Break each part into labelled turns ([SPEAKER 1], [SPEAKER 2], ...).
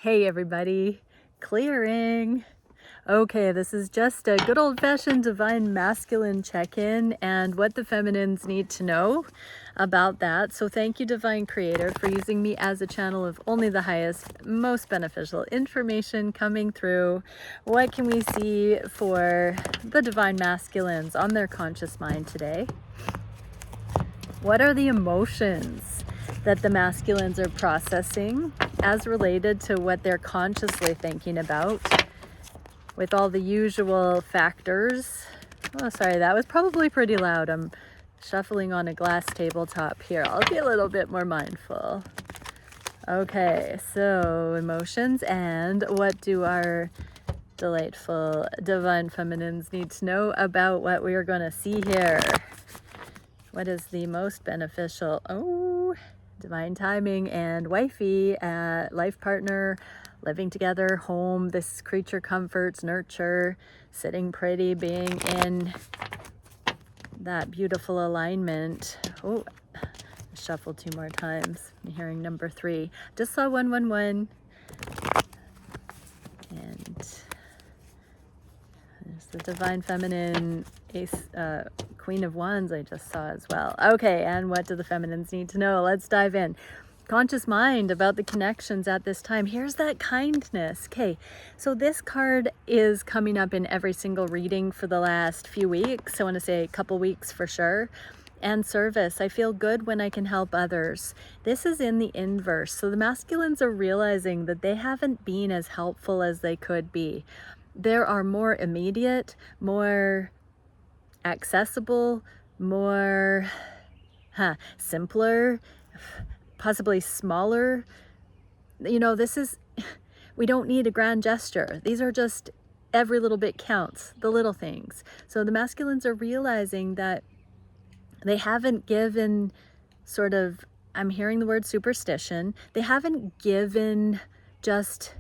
[SPEAKER 1] Hey everybody, clearing. Okay, this is just a good old-fashioned divine masculine check-in and what the feminines need to know about that. So thank you, Divine Creator, for using me as a channel of only the highest, most beneficial information coming through. What can we see for the divine masculines on their conscious mind today? What are the emotions that the masculines are processing as related to what they're consciously thinking about, with all the usual factors? Oh, sorry, that was probably pretty loud. I'm shuffling on a glass tabletop here. I'll be a little bit more mindful. Okay, so emotions, and what do our delightful divine feminines need to know about what we are going to see here? What is the most beneficial? Oh, divine timing and wifey, life partner, living together, home, this creature comforts, nurture, sitting pretty, being in that beautiful alignment. Oh, shuffle 2 more times. I'm hearing number 3. Just saw 111. And there's the divine feminine ace, Queen of Wands I just saw as well. Okay, and what do the feminines need to know? Let's dive in. Conscious mind about the connections at this time. Here's that kindness. Okay, so this card is coming up in every single reading for the last few weeks. I want to say a couple weeks for sure. And service. I feel good when I can help others. This is in the inverse. So the masculines are realizing that they haven't been as helpful as they could be. There are more immediate, more accessible, more simpler, possibly smaller. You know, this is, we don't need a grand gesture. These are just, every little bit counts, the little things. So the masculines are realizing that they haven't given sort of, I'm hearing the word superstition, they haven't given just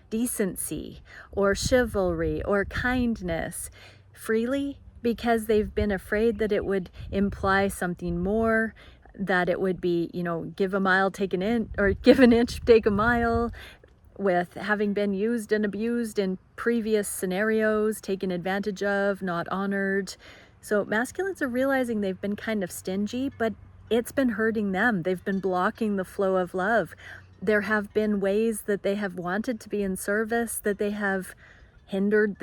[SPEAKER 1] decency or chivalry or kindness freely, because they've been afraid that it would imply something more, that it would be, you know, give a mile, take an inch, or give an inch, take a mile, with having been used and abused in previous scenarios, taken advantage of, not honored. So masculines are realizing they've been kind of stingy, but it's been hurting them. They've been blocking the flow of love. There have been ways that they have wanted to be in service, that they have hindered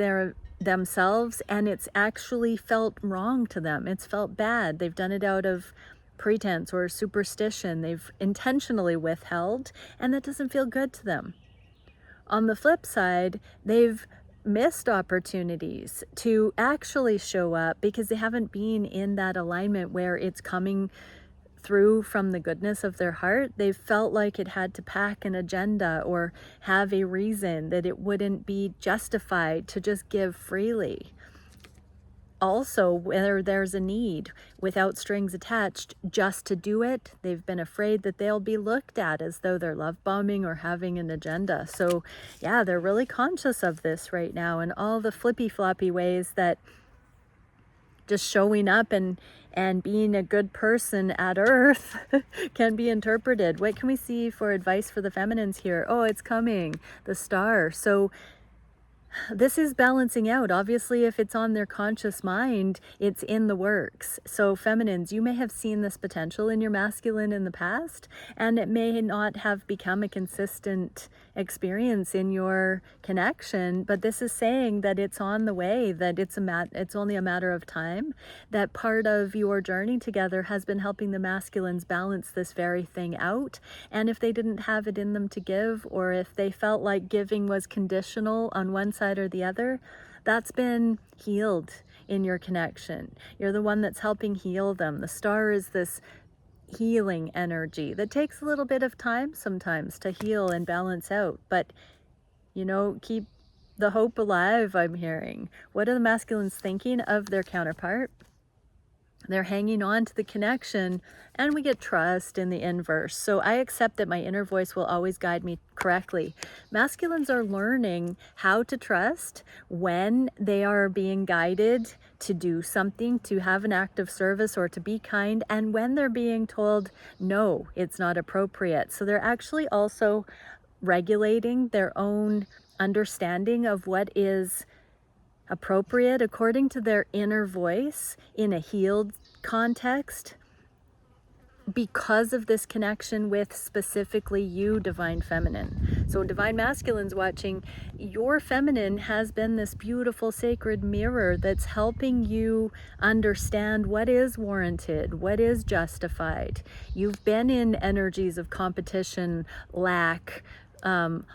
[SPEAKER 1] themselves, and it's actually felt wrong to them. It's felt bad. They've done it out of pretense or superstition. They've intentionally withheld, and that doesn't feel good to them. On the flip side, they've missed opportunities to actually show up because they haven't been in that alignment where it's coming through from the goodness of their heart. They've felt like it had to pack an agenda or have a reason, that it wouldn't be justified to just give freely. Also, whether there's a need without strings attached just to do it, they've been afraid that they'll be looked at as though they're love bombing or having an agenda. So yeah, they're really conscious of this right now, and all the flippy floppy ways that just showing up and being a good person at Earth can be interpreted. What can we see for advice for the feminines here? Oh, it's coming, the star. So this is balancing out. Obviously, if it's on their conscious mind, it's in the works. So feminines, you may have seen this potential in your masculine in the past, and it may not have become a consistent experience in your connection, but this is saying that it's on the way, that it's only a matter of time, that part of your journey together has been helping the masculines balance this very thing out. And if they didn't have it in them to give, or if they felt like giving was conditional on one side or the other, that's been healed in your connection. You're the one that's helping heal them. The star is this healing energy that takes a little bit of time sometimes to heal and balance out, but you know, keep the hope alive. I'm hearing, what are the masculines thinking of their counterpart? They're hanging on to the connection, and we get trust in the inverse. So I accept that my inner voice will always guide me correctly. Masculines are learning how to trust when they are being guided to do something, to have an act of service or to be kind, and when they're being told, no, it's not appropriate. So they're actually also regulating their own understanding of what is appropriate according to their inner voice in a healed context, because of this connection with specifically you, Divine Feminine. So Divine Masculine's watching, your feminine has been this beautiful sacred mirror that's helping you understand what is warranted, what is justified. You've been in energies of competition, lack,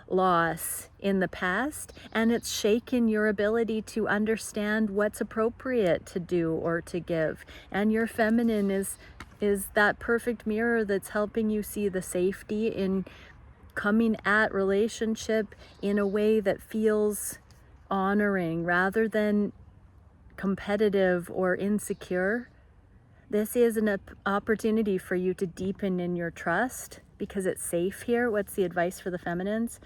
[SPEAKER 1] loss in the past, and it's shaken your ability to understand what's appropriate to do or to give. And your feminine is that perfect mirror that's helping you see the safety in coming at relationship in a way that feels honoring rather than competitive or insecure. This is an opportunity for you to deepen in your trust because it's safe here. What's the advice for the feminines?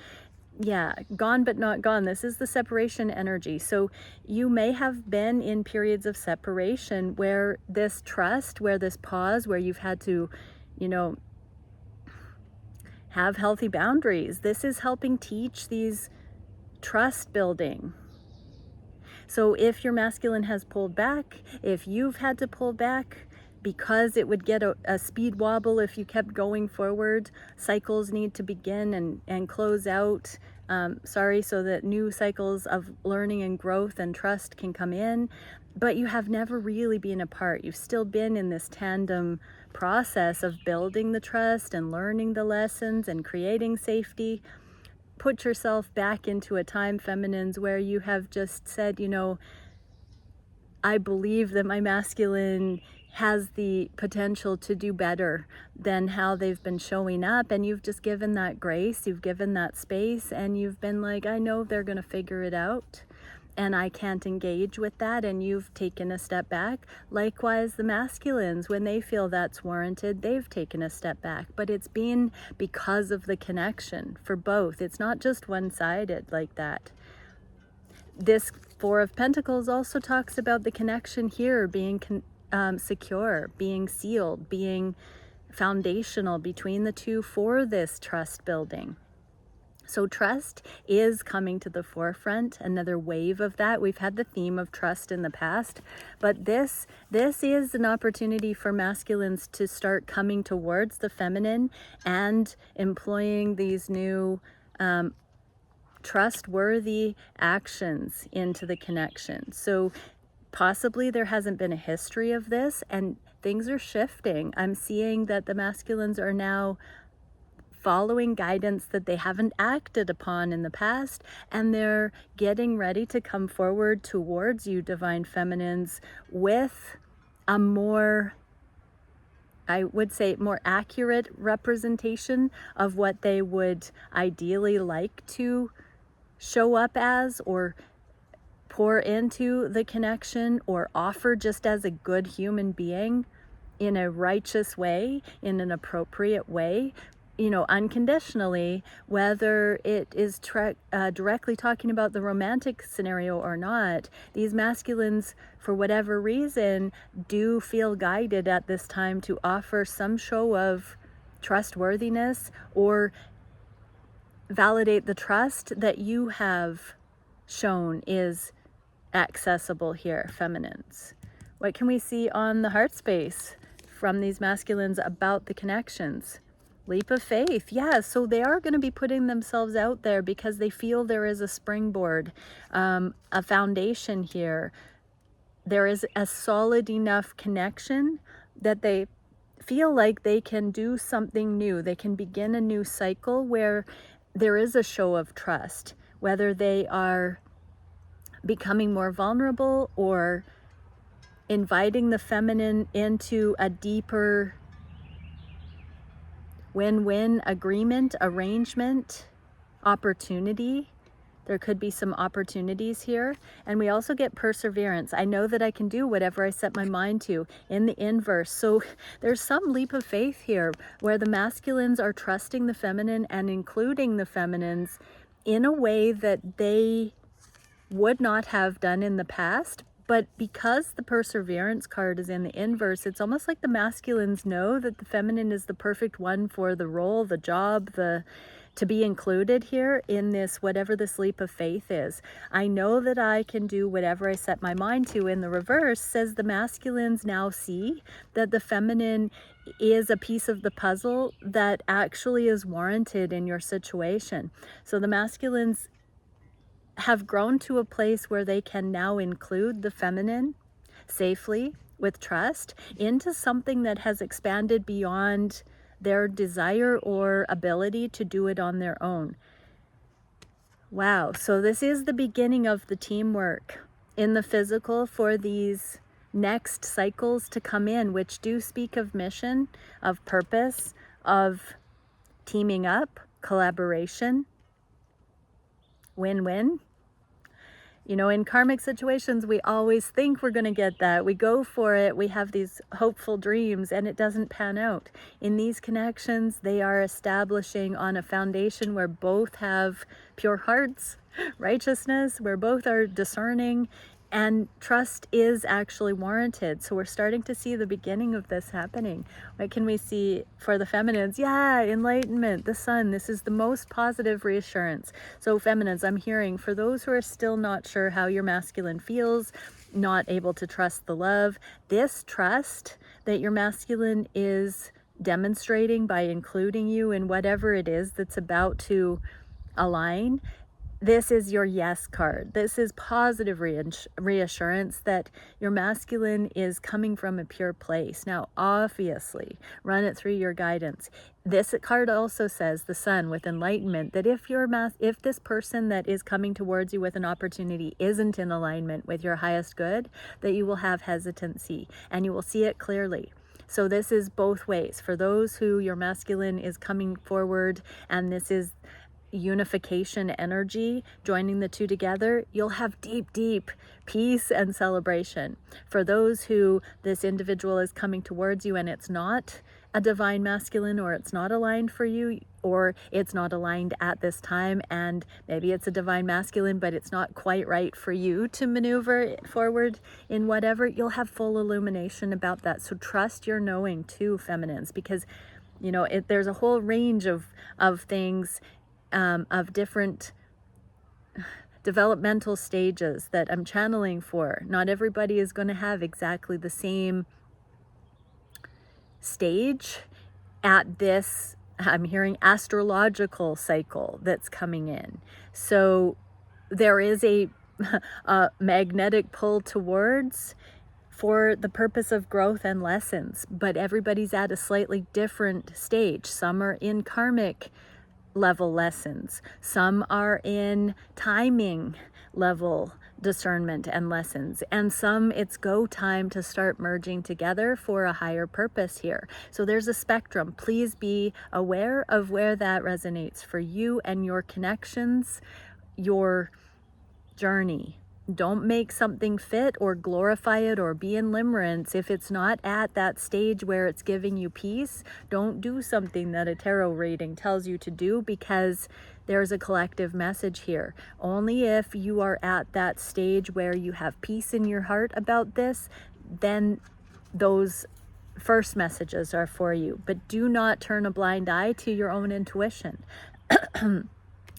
[SPEAKER 1] Yeah, gone but not gone. This is the separation energy. So you may have been in periods of separation where this trust, where this pause, where you've had to, have healthy boundaries. This is helping teach these trust building. So if your masculine has pulled back, if you've had to pull back, because it would get a speed wobble if you kept going forward, cycles need to begin and close out, so that new cycles of learning and growth and trust can come in. But you have never really been apart. You've still been in this tandem process of building the trust and learning the lessons and creating safety. Put yourself back into a time, feminines, where you have just said, I believe that my masculine has the potential to do better than how they've been showing up, and you've just given that grace, you've given that space, and you've been like, I know they're going to figure it out and I can't engage with that, and you've taken a step back. Likewise, the masculines, when they feel that's warranted, they've taken a step back, but it's been because of the connection for both. It's not just one-sided like that. This Four of Pentacles also talks about the connection here being secure, being sealed, being foundational between the two for this trust building. So trust is coming to the forefront, another wave of that. We've had the theme of trust in the past, but this is an opportunity for masculines to start coming towards the feminine and employing these new trustworthy actions into the connection. So possibly there hasn't been a history of this, and things are shifting. I'm seeing that the masculines are now following guidance that they haven't acted upon in the past, and they're getting ready to come forward towards you, Divine Feminines, with a more, I would say, more accurate representation of what they would ideally like to show up as, or pour into the connection, or offer just as a good human being in a righteous way, in an appropriate way, unconditionally, whether it is directly talking about the romantic scenario or not. These masculines, for whatever reason, do feel guided at this time to offer some show of trustworthiness or validate the trust that you have shown is accessible here, feminines. What can we see on the heart space from these masculines about the connections? Leap of faith. Yeah, so they are going to be putting themselves out there because they feel there is a springboard, a foundation here. There is a solid enough connection that they feel like they can do something new. They can begin a new cycle where there is a show of trust, whether they are becoming more vulnerable or inviting the feminine into a deeper win-win agreement, arrangement, opportunity There could be some opportunities here. And we also get perseverance. I know that I can do whatever I set my mind to in the inverse. So there's some leap of faith here where the masculines are trusting the feminine and including the feminines in a way that they would not have done in the past. But because the perseverance card is in the inverse, it's almost like the masculines know that the feminine is the perfect one for the role, the job, to be included here in this, whatever this leap of faith is. I know that I can do whatever I set my mind to. In the reverse says the masculines now see that the feminine is a piece of the puzzle that actually is warranted in your situation. So the masculines have grown to a place where they can now include the feminine safely with trust into something that has expanded beyond their desire or ability to do it on their own. Wow, so this is the beginning of the teamwork in the physical for these next cycles to come in, which do speak of mission, of purpose, of teaming up, collaboration, win-win. You know, in karmic situations, we always think we're going to get that. We go for it. We have these hopeful dreams and it doesn't pan out. In these connections, they are establishing on a foundation where both have pure hearts, righteousness, where both are discerning, and trust is actually warranted. So we're starting to see the beginning of this happening. What can we see for the feminines? Yeah, enlightenment, the sun. This is the most positive reassurance. So feminines, I'm hearing for those who are still not sure how your masculine feels, not able to trust the love, this trust that your masculine is demonstrating by including you in whatever it is that's about to align, this is your yes card. This is positive reassurance that your masculine is coming from a pure place. Now, obviously, run it through your guidance. This card also says, the sun with enlightenment, that if this person that is coming towards you with an opportunity isn't in alignment with your highest good, that you will have hesitancy and you will see it clearly. So this is both ways. For those who your masculine is coming forward and this is unification energy, joining the two together, you'll have deep, deep peace and celebration. For those who this individual is coming towards you and it's not a divine masculine, or it's not aligned for you, or it's not aligned at this time, and maybe it's a divine masculine, but it's not quite right for you to maneuver forward in whatever, you'll have full illumination about that. So trust your knowing too, feminines, because you know, there's a whole range of things, of different developmental stages that I'm channeling for. Not everybody is going to have exactly the same stage at this, I'm hearing, astrological cycle that's coming in. So there is a magnetic pull towards for the purpose of growth and lessons, but everybody's at a slightly different stage. Some are in karmic level lessons, some are in timing level discernment and lessons, and some it's go time to start merging together for a higher purpose here. So there's a spectrum. Please be aware of where that resonates for you and your connections, your journey. Don't make something fit or glorify it or be in limerence if it's not at that stage where it's giving you peace. Don't do something that a tarot reading tells you to do, because there's a collective message here. Only if you are at that stage where you have peace in your heart about this, then those first messages are for you. But do not turn a blind eye to your own intuition.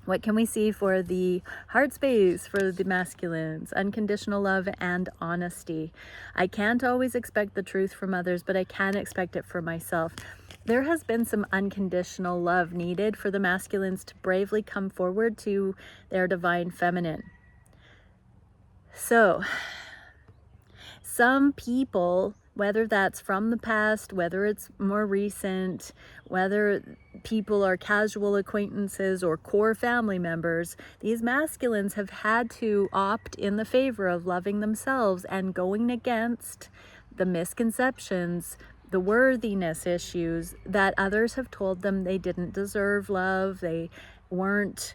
[SPEAKER 1] What can we see for the heart space for the masculines? Unconditional love and honesty. I can't always expect the truth from others, but I can expect it for myself. There has been some unconditional love needed for the masculines to bravely come forward to their divine feminine. So, some people, whether that's from the past, whether it's more recent, whether people are casual acquaintances or core family members, these masculines have had to opt in the favor of loving themselves and going against the misconceptions, the worthiness issues that others have told them they didn't deserve love, they weren't,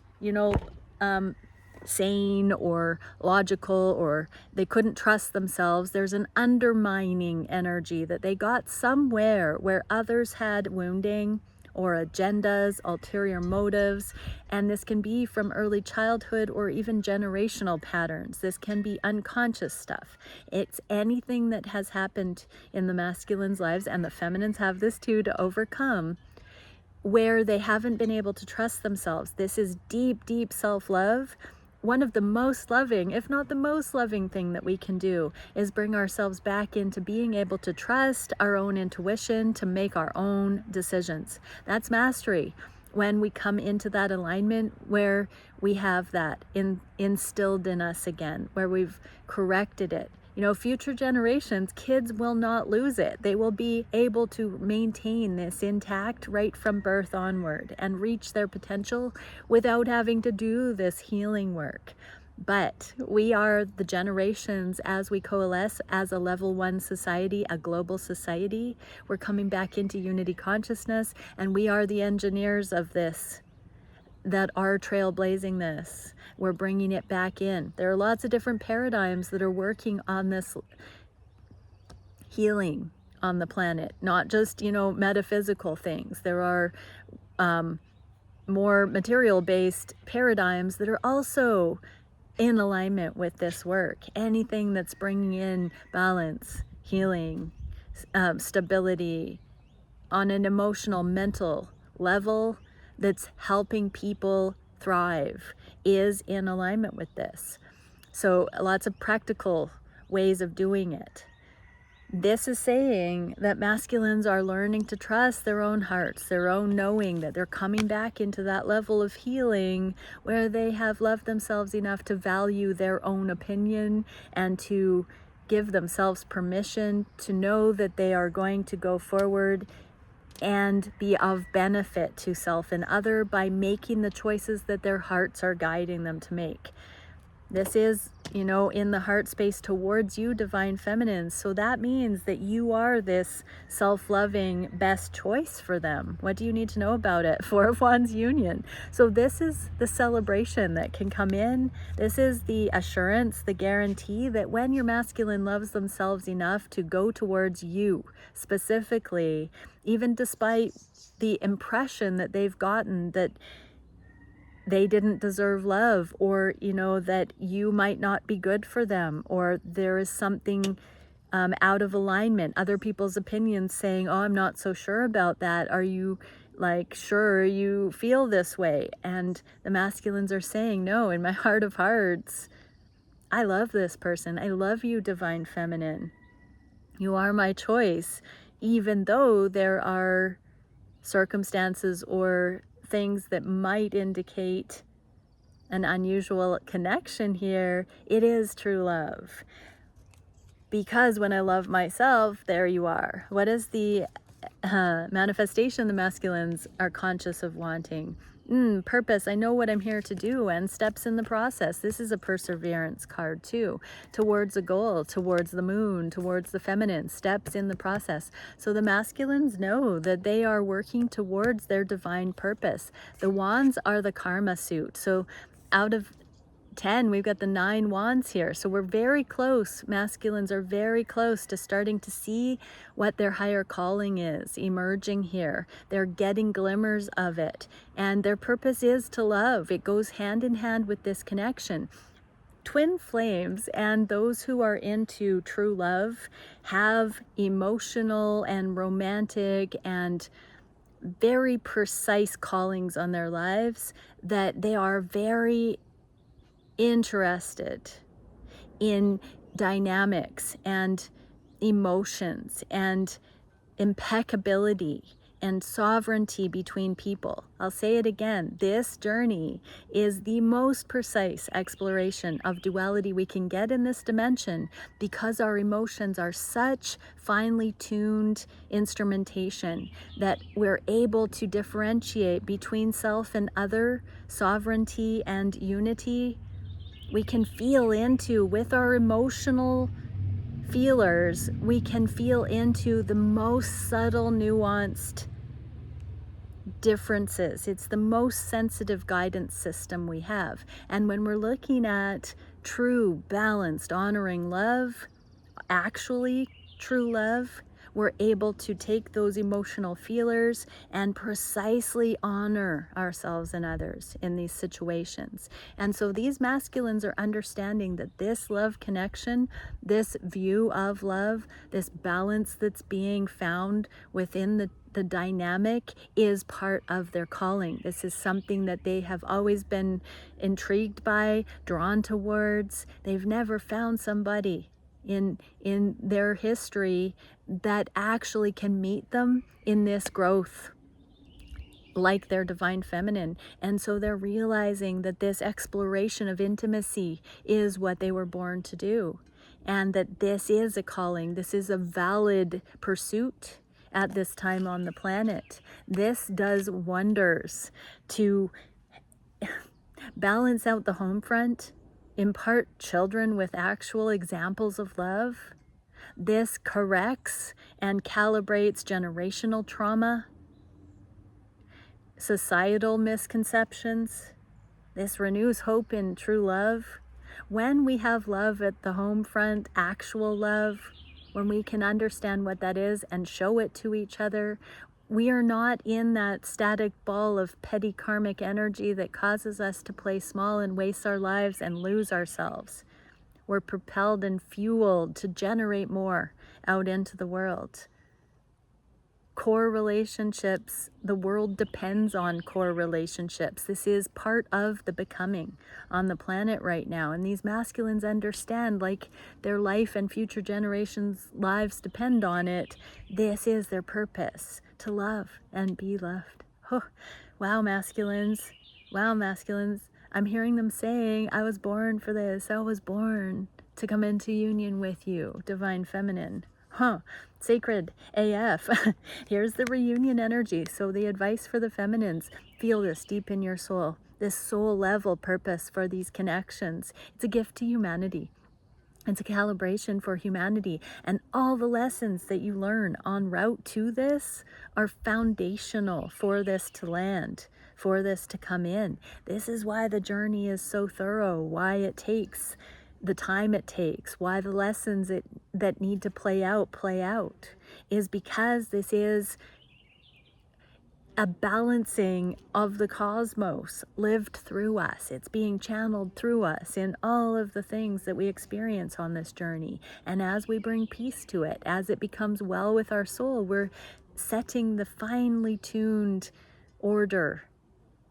[SPEAKER 1] sane or logical, or they couldn't trust themselves. There's an undermining energy that they got somewhere where others had wounding or agendas, ulterior motives, and this can be from early childhood or even generational patterns. This can be unconscious stuff. It's anything that has happened in the masculines' lives, and the feminines have this too, to overcome, where they haven't been able to trust themselves. This is deep, deep self-love. One of the most loving, if not the most loving thing that we can do is bring ourselves back into being able to trust our own intuition, to make our own decisions. That's mastery. When we come into that alignment where we have that instilled in us again, where we've corrected it. You know, future generations, kids will not lose it. They will be able to maintain this intact right from birth onward and reach their potential without having to do this healing work. But we are the generations, as we coalesce as a level 1 society, a global society. We're coming back into unity consciousness, and we are the engineers of this, that are trailblazing this. We're bringing it back in. There are lots of different paradigms that are working on this healing on the planet, not just, you know, metaphysical things. There are more material-based paradigms that are also in alignment with this work. Anything that's bringing in balance, healing, stability on an emotional, mental level, that's helping people thrive, is in alignment with this. So lots of practical ways of doing it. This is saying that masculines are learning to trust their own hearts, their own knowing, that they're coming back into that level of healing where they have loved themselves enough to value their own opinion and to give themselves permission to know that they are going to go forward and be of benefit to self and other by making the choices that their hearts are guiding them to make. This is, you know, in the heart space towards you, divine feminines. So that means that you are this self-loving best choice for them. What do you need to know about it? 4 of Wands union. So this is the celebration that can come in. This is the assurance, the guarantee that when your masculine loves themselves enough to go towards you specifically, even despite the impression that they've gotten that they didn't deserve love, or, you know, that you might not be good for them, or there is something out of alignment, other people's opinions saying, oh, I'm not so sure about that. Are you like sure you feel this way? And the masculines are saying, no, in my heart of hearts, I love this person. I love you, divine feminine. You are my choice, even though there are circumstances or things that might indicate an unusual connection here. It is true love. Because when I love myself, there you are. What is the manifestation the masculines are conscious of wanting? Purpose. I know what I'm here to do, and steps in the process. This is a perseverance card too, towards a goal, towards the moon, towards the feminine, steps in the process. So the masculines know that they are working towards their divine purpose. The wands are the karma suit. So out of 10, we've got the 9 wands here. So we're very close. Masculines are very close to starting to see what their higher calling is emerging here. They're getting glimmers of it. And their purpose is to love. It goes hand in hand with this connection. Twin flames and those who are into true love have emotional and romantic and very precise callings on their lives, that they are very interested in dynamics and emotions and impeccability and sovereignty between people. I'll say it again. This journey is the most precise exploration of duality we can get in this dimension, because our emotions are such finely tuned instrumentation that we're able to differentiate between self and other, sovereignty and unity. We can feel into, with our emotional feelers, we can feel into the most subtle, nuanced differences. It's the most sensitive guidance system we have. And when we're looking at true, balanced, honoring love, actually true love, we're able to take those emotional feelers and precisely honor ourselves and others in these situations. And so these masculines are understanding that this love connection, this view of love, this balance that's being found within the dynamic is part of their calling. This is something that they have always been intrigued by, drawn towards. They've never found somebody in their history that actually can meet them in this growth like their divine feminine. And so they're realizing that this exploration of intimacy is what they were born to do, and that this is a calling, this is a valid pursuit at this time on the planet. This does wonders to balance out the home front, impart children with actual examples of love. This corrects and calibrates generational trauma, societal misconceptions. This renews hope in true love. When we have love at the home front, actual love, when we can understand what that is and show it to each other, we are not in that static ball of petty karmic energy that causes us to play small and waste our lives and lose ourselves. We're propelled and fueled to generate more out into the world. Core relationships, the world depends on core relationships. This is part of the becoming on the planet right now. And these masculines understand, like their life and future generations' lives depend on it. This is their purpose, to love and be loved. Oh, wow, masculines. Wow, masculines. I'm hearing them saying, I was born for this. I was born to come into union with you, divine feminine. Sacred AF. Here's the reunion energy. So the advice for the feminines, feel this deep in your soul, this soul level purpose for these connections. It's a gift to humanity. It's a calibration for humanity. And all the lessons that you learn en route to this are foundational for this to land, for this to come in. This is why the journey is so thorough, why it takes the time it takes, why the lessons that need to play out, is because this is a balancing of the cosmos lived through us. It's being channeled through us in all of the things that we experience on this journey. And as we bring peace to it, as it becomes well with our soul, we're setting the finely tuned order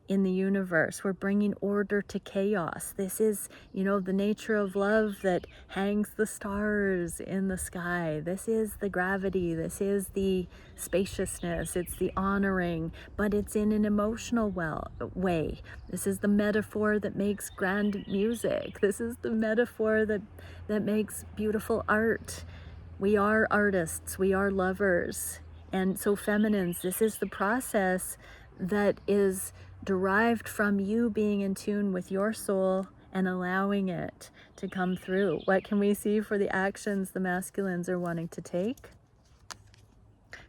[SPEAKER 1] in the universe. We're bringing order to chaos. This is, the nature of love that hangs the stars in the sky. This is the gravity. This is the spaciousness. It's the honoring, but it's in an emotional way. This is the metaphor that makes grand music. This is the metaphor that makes beautiful art. We are artists. We are lovers. And so feminines, this is the process that is derived from you being in tune with your soul and allowing it to come through. What can we see for the actions the masculines are wanting to take?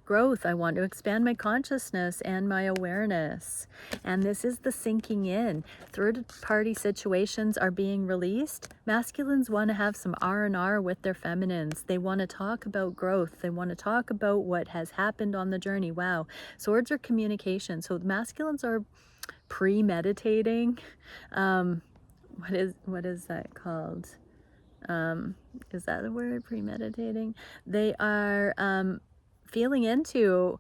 [SPEAKER 1] Growth. I want to expand my consciousness and my awareness. And this is the sinking in. Third-party situations are being released. Masculines want to have some R&R with their feminines. They want to talk about growth. They want to talk about what has happened on the journey. Wow. Swords are communication. So the masculines are premeditating. What is that called? Is that the word, premeditating? They are feeling into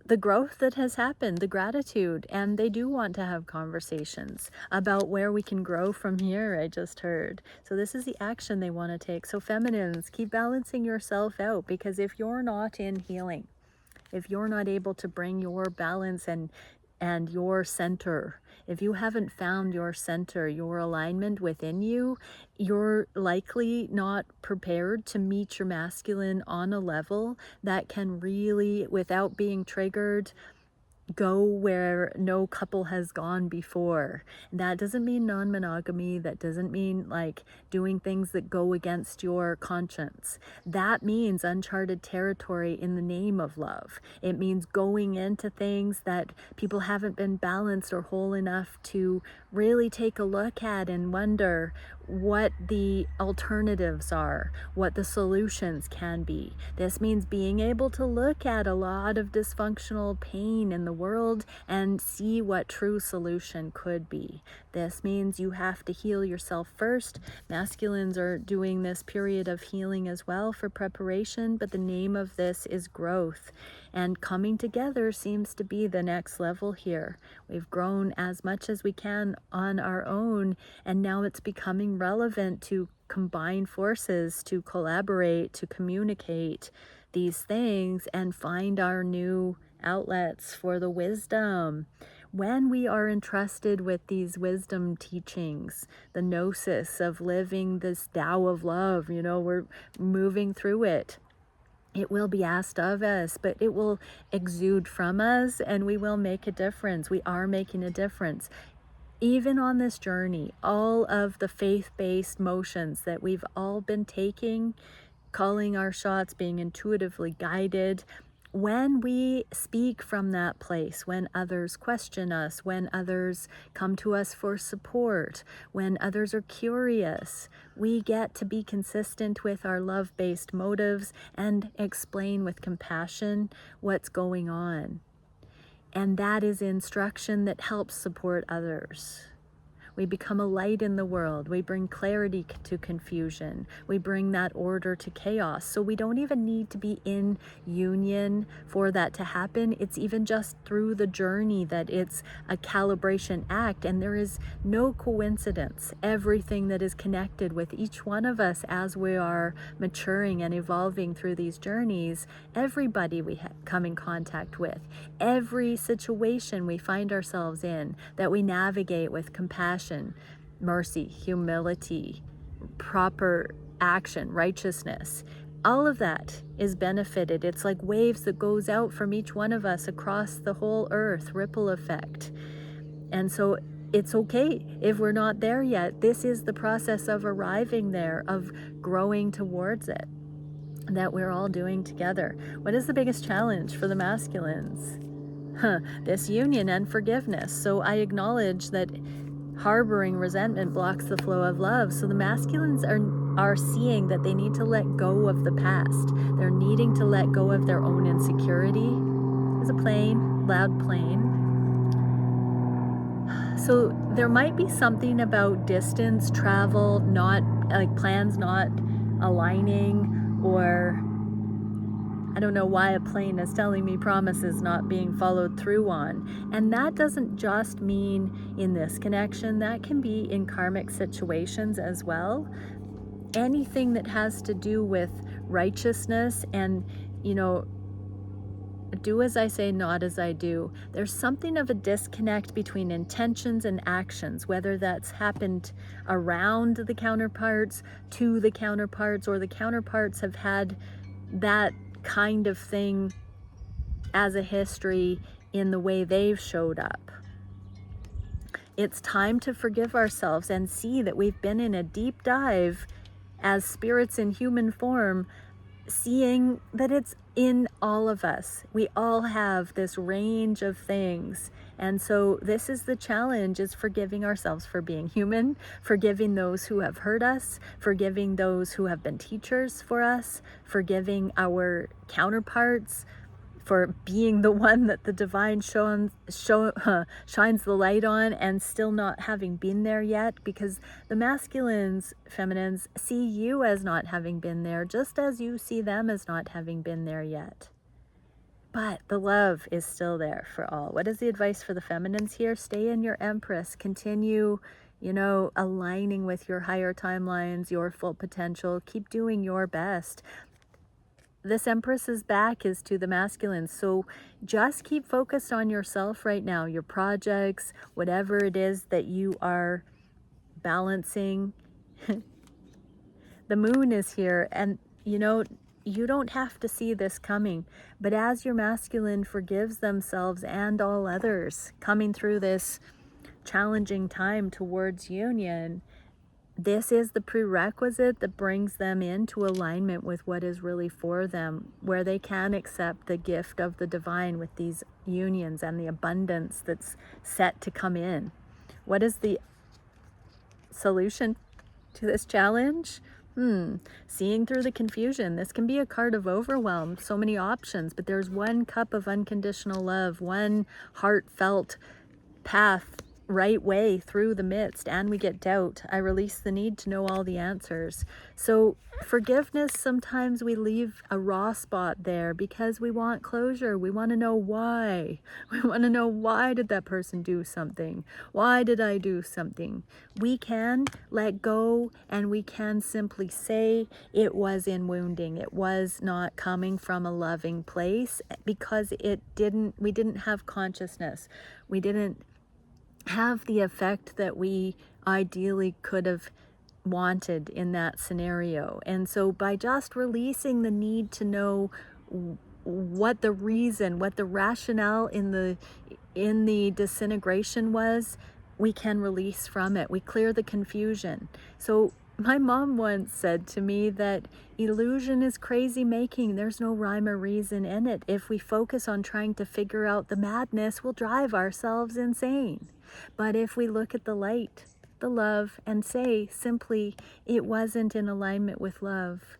[SPEAKER 1] the growth that has happened, the gratitude, and they do want to have conversations about where we can grow from here, I just heard. So this is the action they want to take. So feminines, keep balancing yourself out, because if you're not in healing, if you're not able to bring your balance and your center, if you haven't found your center, your alignment within you, you're likely not prepared to meet your masculine on a level that can really, without being triggered, go where no couple has gone before. That doesn't mean non-monogamy. That doesn't mean like doing things that go against your conscience. That means uncharted territory in the name of love. It means going into things that people haven't been balanced or whole enough to really take a look at and wonder what the alternatives are, what the solutions can be. This means being able to look at a lot of dysfunctional pain in the world and see what true solution could be. This means you have to heal yourself first. Masculines are doing this period of healing as well for preparation, but the name of this is growth. And coming together seems to be the next level here. We've grown as much as we can on our own, and now it's becoming relevant to combine forces, to collaborate, to communicate these things and find our new outlets for the wisdom. When we are entrusted with these wisdom teachings, the gnosis of living this Tao of love, we're moving through it. It will be asked of us, but it will exude from us, and we will make a difference. We are making a difference. Even on this journey, all of the faith-based motions that we've all been taking, calling our shots, being intuitively guided, when we speak from that place, when others question us, when others come to us for support, when others are curious, we get to be consistent with our love-based motives and explain with compassion what's going on. And that is instruction that helps support others. We become a light in the world. We bring clarity to confusion. We bring that order to chaos. So we don't even need to be in union for that to happen. It's even just through the journey that it's a calibration act. And there is no coincidence. Everything that is connected with each one of us as we are maturing and evolving through these journeys, everybody we come in contact with, every situation we find ourselves in that we navigate with compassion, mercy, humility, proper action, righteousness, all of that is benefited. It's like waves that goes out from each one of us across the whole earth, ripple effect. And so it's okay if we're not there yet. This is the process of arriving there, of growing towards it, that we're all doing together. What is the biggest challenge for the masculines? This union and forgiveness. So I acknowledge that harboring resentment blocks the flow of love. So the masculines are seeing that they need to let go of the past. They're needing to let go of their own insecurity. There's a plane, loud plane. So there might be something about distance, travel, not like plans not aligning, or I don't know why a plane is telling me promises not being followed through on. And that doesn't just mean in this connection, that can be in karmic situations as well. Anything that has to do with righteousness and, do as I say, not as I do. There's something of a disconnect between intentions and actions, whether that's happened around the counterparts, to the counterparts, or the counterparts have had that kind of thing as a history in the way they've showed up. It's time to forgive ourselves and see that we've been in a deep dive as spirits in human form, seeing that it's in all of us. We all have this range of things. And so this is the challenge, is forgiving ourselves for being human, forgiving those who have hurt us, forgiving those who have been teachers for us, forgiving our counterparts for being the one that the divine shines the light on and still not having been there yet, because the masculines, feminines, see you as not having been there, just as you see them as not having been there yet. But the love is still there for all. What is the advice for the feminines here? Stay in your Empress. Continue, aligning with your higher timelines, your full potential. Keep doing your best. This Empress's back is to the masculine. So just keep focused on yourself right now, your projects, whatever it is that you are balancing. The moon is here, and you don't have to see this coming, but as your masculine forgives themselves and all others coming through this challenging time towards union, this is the prerequisite that brings them into alignment with what is really for them, where they can accept the gift of the divine with these unions and the abundance that's set to come in. What is the solution to this challenge? Seeing through the confusion. This can be a card of overwhelm, so many options, but there's one cup of unconditional love, one heartfelt path, right way through the midst, and we get doubt. I release the need to know all the answers. So forgiveness, sometimes we leave a raw spot there because we want closure. We want to know why. We want to know, why did that person do something? Why did I do something? We can let go, and we can simply say it was in wounding. It was not coming from a loving place, because we didn't have consciousness. We didn't have the effect that we ideally could have wanted in that scenario. And so by just releasing the need to know what the reason, what the rationale in the disintegration was, we can release from it. We clear the confusion. So my mom once said to me that illusion is crazy making. There's no rhyme or reason in it. If we focus on trying to figure out the madness, we'll drive ourselves insane. But if we look at the light, the love, and say simply, it wasn't in alignment with love.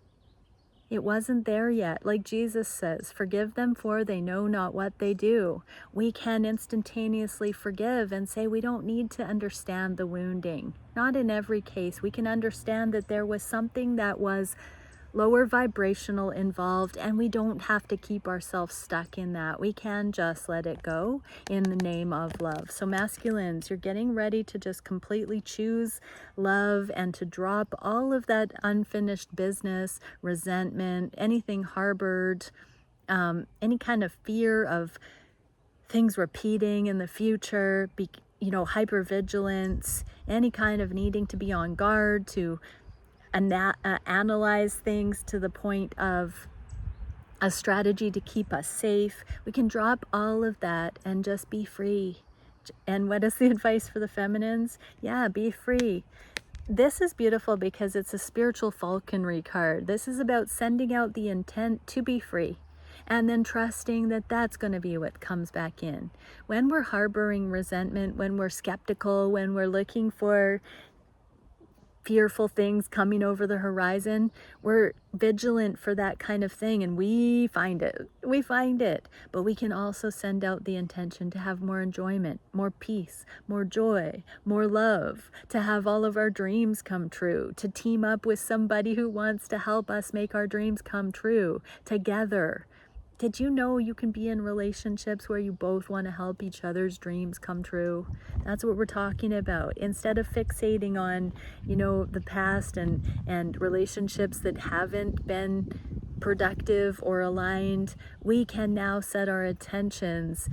[SPEAKER 1] It wasn't there yet. Like Jesus says, forgive them, for they know not what they do. We can instantaneously forgive and say we don't need to understand the wounding. Not in every case. We can understand that there was something that was lower vibrational involved, and we don't have to keep ourselves stuck in that. We can just let it go in the name of love. So masculines, you're getting ready to just completely choose love and to drop all of that unfinished business, resentment, anything harbored, any kind of fear of things repeating in the future, hypervigilance, any kind of needing to be on guard, to analyze things to the point of a strategy to keep us safe. We can drop all of that and just be free. And what is the advice for the feminines? Yeah, be free. This is beautiful because it's a spiritual falconry card. This is about sending out the intent to be free, and then trusting that that's going to be what comes back in. When we're harboring resentment, when we're skeptical, when we're looking for fearful things coming over the horizon, we're vigilant for that kind of thing, and we find it. But we can also send out the intention to have more enjoyment, more peace, more joy, more love, to have all of our dreams come true, to team up with somebody who wants to help us make our dreams come true together. Did you know you can be in relationships where you both want to help each other's dreams come true? That's what we're talking about. Instead of fixating on, the past and relationships that haven't been productive or aligned, we can now set our attentions,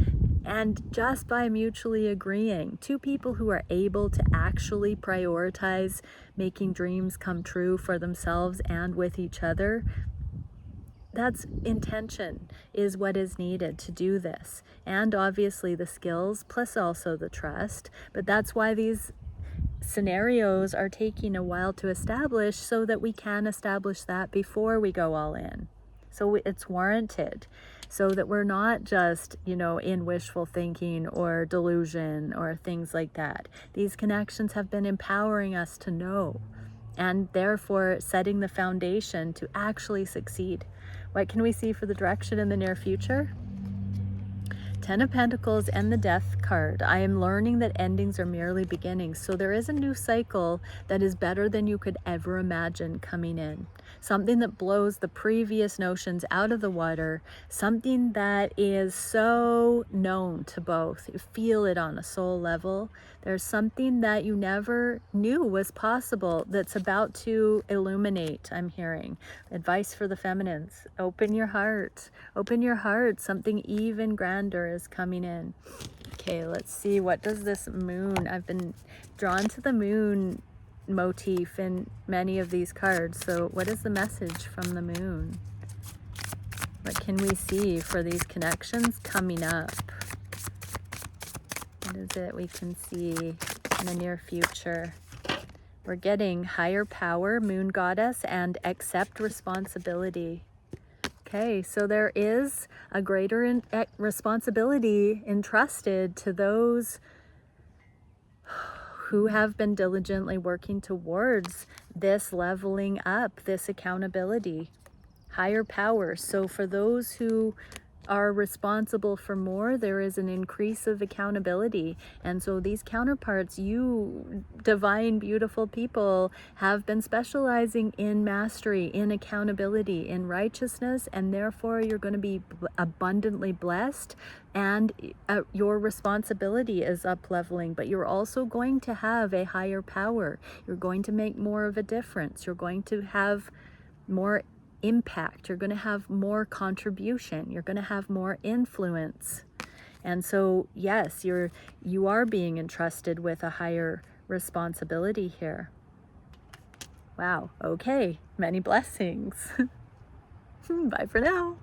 [SPEAKER 1] and just by mutually agreeing, two people who are able to actually prioritize making dreams come true for themselves and with each other, that's intention is what is needed to do this. And obviously the skills, plus also the trust. But that's why these scenarios are taking a while to establish, so that we can establish that before we go all in. So it's warranted, so that we're not just, in wishful thinking or delusion or things like that. These connections have been empowering us to know, and therefore setting the foundation to actually succeed. What can we see for the direction in the near future? 10 of Pentacles and the Death card. I am learning that endings are merely beginnings. So there is a new cycle that is better than you could ever imagine coming in. Something that blows the previous notions out of the water. Something that is so known to both. You feel it on a soul level. There's something that you never knew was possible that's about to illuminate, I'm hearing. Advice for the feminines. Open your heart. Open your heart. Something even grander is coming in. Okay, let's see. What does this moon? I've been drawn to the moon motif in many of these cards. So what is the message from the moon? What can we see for these connections coming up? What is it we can see in the near future? We're getting higher power, moon goddess, and accept responsibility. Okay, so there is a greater responsibility entrusted to those who have been diligently working towards this leveling up, this accountability, higher power. So for those who are responsible for more, there is an increase of accountability. And so these counterparts, you divine, beautiful people, have been specializing in mastery, in accountability, in righteousness, and therefore you're going to be abundantly blessed, and your responsibility is up leveling, but you're also going to have a higher power. You're going to make more of a difference. You're going to have more impact. You're going to have more contribution. You're going to have more influence. And so yes, you are being entrusted with a higher responsibility here. Wow. Okay, many blessings. Bye for now.